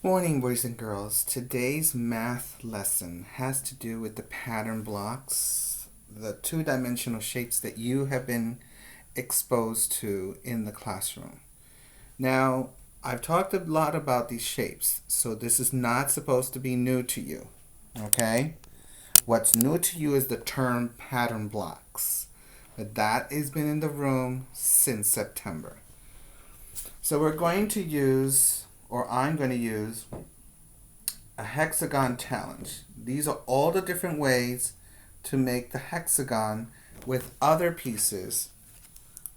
Morning, boys and girls. Today's math lesson has to do with the pattern blocks, the two-dimensional shapes that you have been exposed to in the classroom. Now, I've talked a lot about these shapes, so this is not supposed to be new to you, okay? What's new to you is the term pattern blocks, but that has been in the room since September. So we're going to use, or I'm going to use, a hexagon challenge. These are all the different ways to make the hexagon with other pieces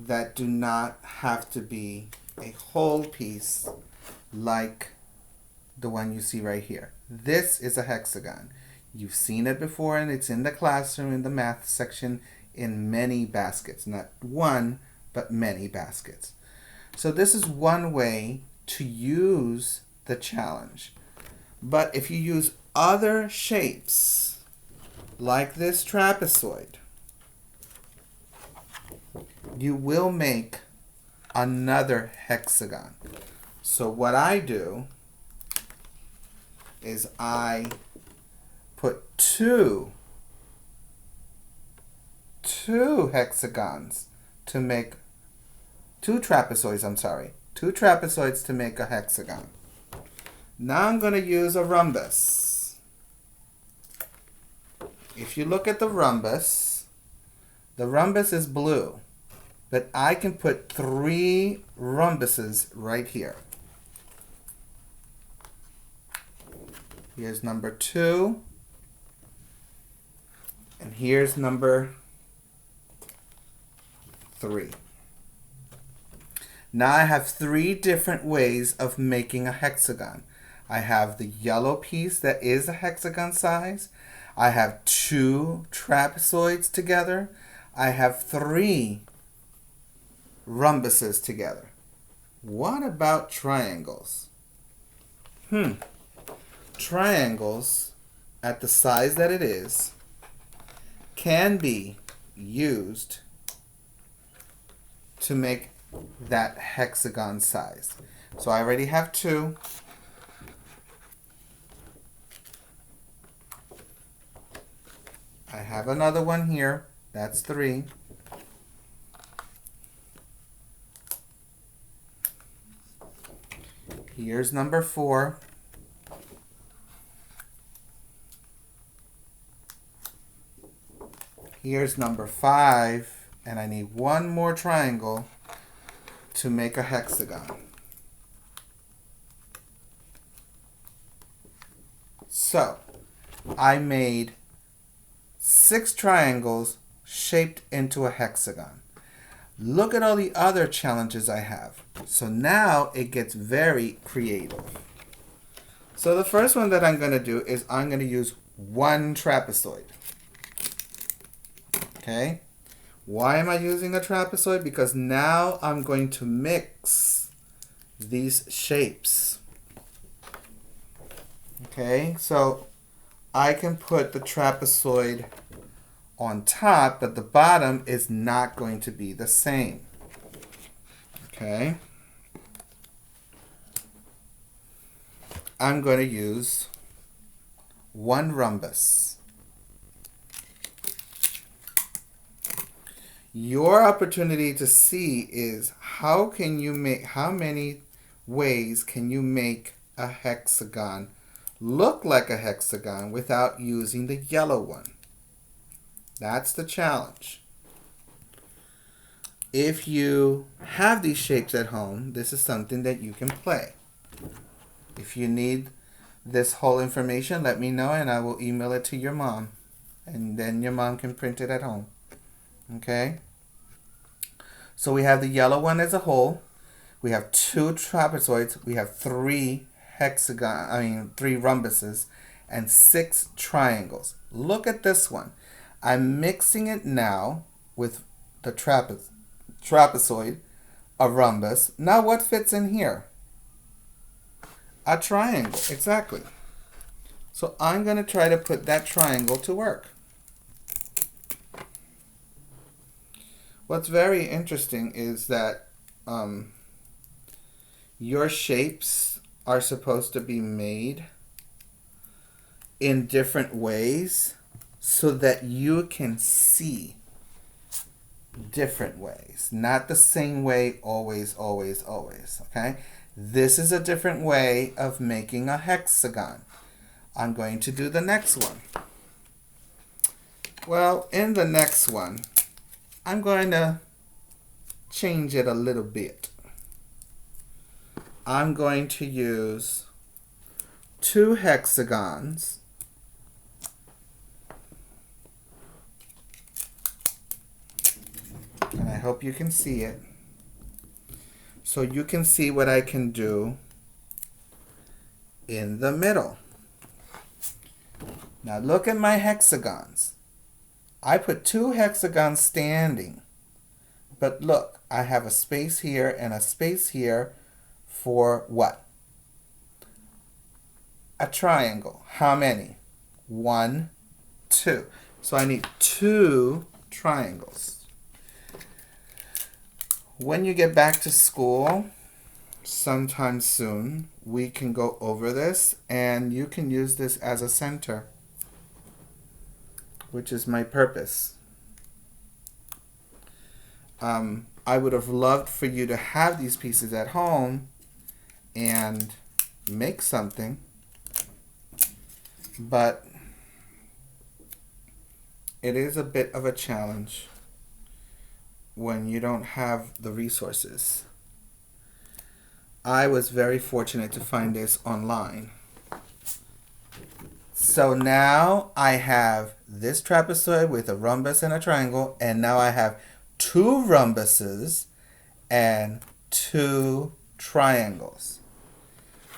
that do not have to be a whole piece like the one you see right here. This is a hexagon. You've seen it before, and it's in the classroom in the math section in many baskets. Not one, but many baskets. So this is one way to use the challenge. But if you use other shapes, like this trapezoid, you will make another hexagon. So what I do is I put two hexagons to make two trapezoids to make a hexagon. Now I'm going to use a rhombus. If you look at the rhombus is blue, but I can put 3 rhombuses right here. Here's number 2, and here's number 3. Now I have 3 different ways of making a hexagon. I have the yellow piece that is a hexagon size. I have 2 trapezoids together. I have 3 rhombuses together. What about triangles? Triangles, at the size that it is, can be used to make that hexagon size. So I already have 2. I have another one here. That's 3. Here's number 4. Here's number 5. And I need one more triangle to make a hexagon. So I made 6 triangles shaped into a hexagon. Look at all the other challenges I have. So now it gets very creative. So the first one that I'm going to do is I'm going to use one trapezoid. Okay? Why am I using a trapezoid? Because now I'm going to mix these shapes. Okay, so I can put the trapezoid on top, but the bottom is not going to be the same. Okay? I'm going to use one rhombus. Your opportunity to see is how many ways can you make a hexagon look like a hexagon without using the yellow one. That's the challenge. If you have these shapes at home, this is something that you can play. If you need this whole information, let me know and I will email it to your mom. And then your mom can print it at home. Okay? So we have the yellow one as a whole. We have 2 trapezoids. We have 3 rhombuses and 6 triangles. Look at this one. I'm mixing it now with the trapezoid, a rhombus. Now what fits in here? A triangle, exactly. So I'm going to try to put that triangle to work. What's very interesting is that your shapes are supposed to be made in different ways so that you can see different ways. Not the same way always, always, always. Okay? This is a different way of making a hexagon. I'm going to do the next one. Well, in the next one, I'm going to change it a little bit. I'm going to use 2 hexagons and I hope you can see it. So you can see what I can do in the middle. Now look at my hexagons. I put 2 hexagons standing. But look, I have a space here and a space here for what? A triangle. How many? 1, 2. So I need 2 triangles. When you get back to school, sometime soon, we can go over this and you can use this as a center, which is my purpose. I would have loved for you to have these pieces at home and make something, but it is a bit of a challenge when you don't have the resources. I was very fortunate to find this online. So now I have this trapezoid with a rhombus and a triangle, and now I have 2 rhombuses and 2 triangles.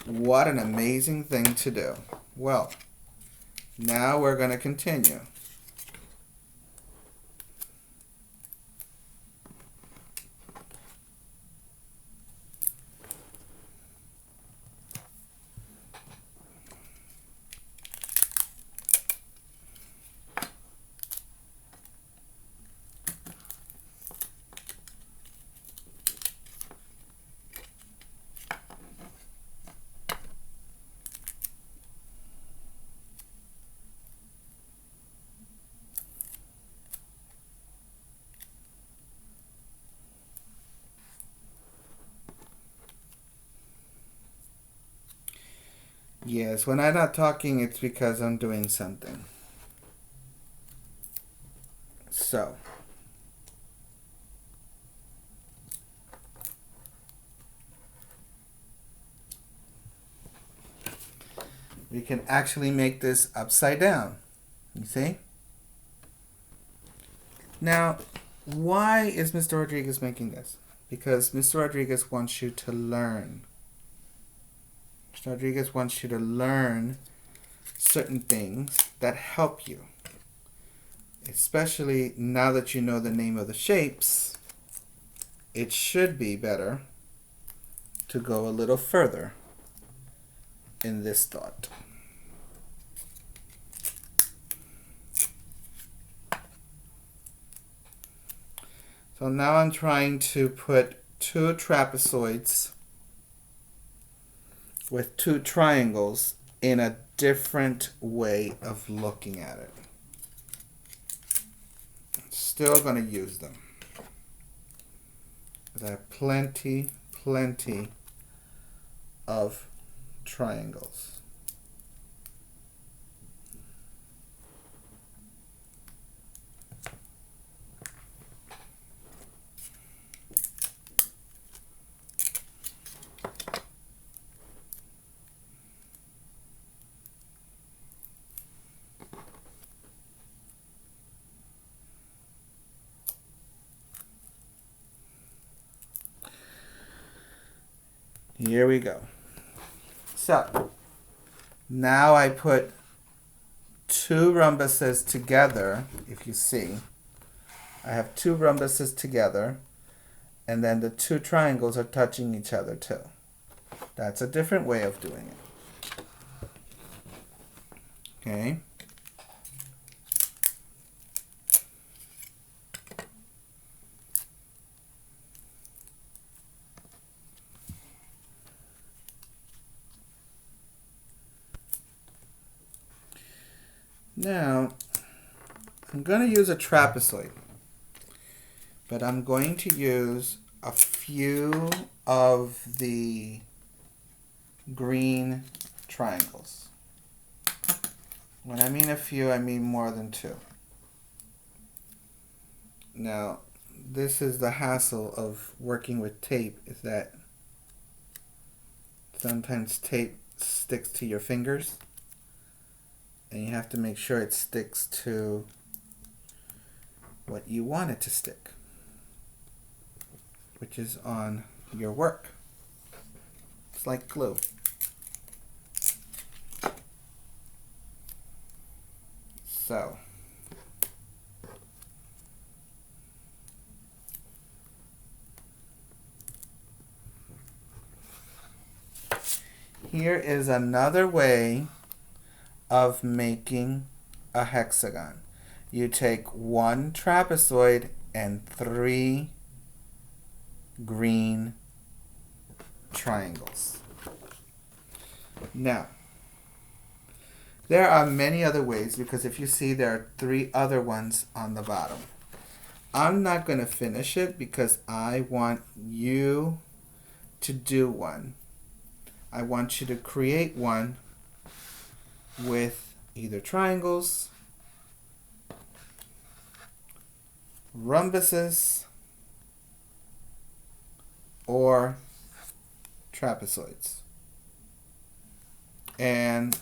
What an amazing thing to do. Well, now we're going to continue. Yes, when I'm not talking, it's because I'm doing something. So, we can actually make this upside down. You see? Now, why is Mr. Rodriguez making this? Because Mr. Rodriguez wants you to learn. Mr. Rodriguez wants you to learn certain things that help you. Especially now that you know the name of the shapes, it should be better to go a little further in this thought. So now I'm trying to put 2 trapezoids with 2 triangles in a different way of looking at it. Still going to use them. I have plenty of triangles. Here we go. So, now I put 2 rhombuses together, if you see. I have 2 rhombuses together, and then the 2 triangles are touching each other too. That's a different way of doing it. Okay. Now, I'm going to use a trapezoid, but I'm going to use a few of the green triangles. When I mean a few, I mean more than two. Now, this is the hassle of working with tape, is that sometimes tape sticks to your fingers, and you have to make sure it sticks to what you want it to stick, which is on your work. It's like glue. So, here is another way of making a hexagon. You take one trapezoid and 3 green triangles. Now, there are many other ways, because if you see, there are 3 other ones on the bottom. I'm not going to finish it because I want you to do one. I want you to create one with either triangles, rhombuses, or trapezoids. And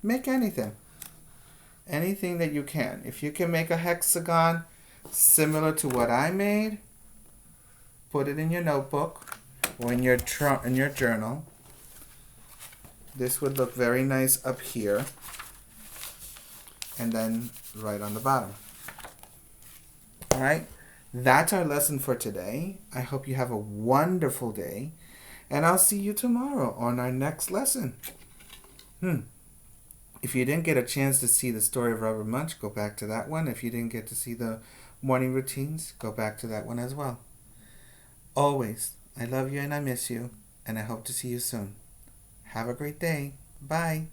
make anything that you can. If you can make a hexagon similar to what I made, put it in your notebook or in your journal. This would look very nice up here, and then right on the bottom. All right, that's our lesson for today. I hope you have a wonderful day, and I'll see you tomorrow on our next lesson. If you didn't get a chance to see the story of Rubber Munch, go back to that one. If you didn't get to see the morning routines, go back to that one as well. Always, I love you and I miss you, and I hope to see you soon. Have a great day. Bye.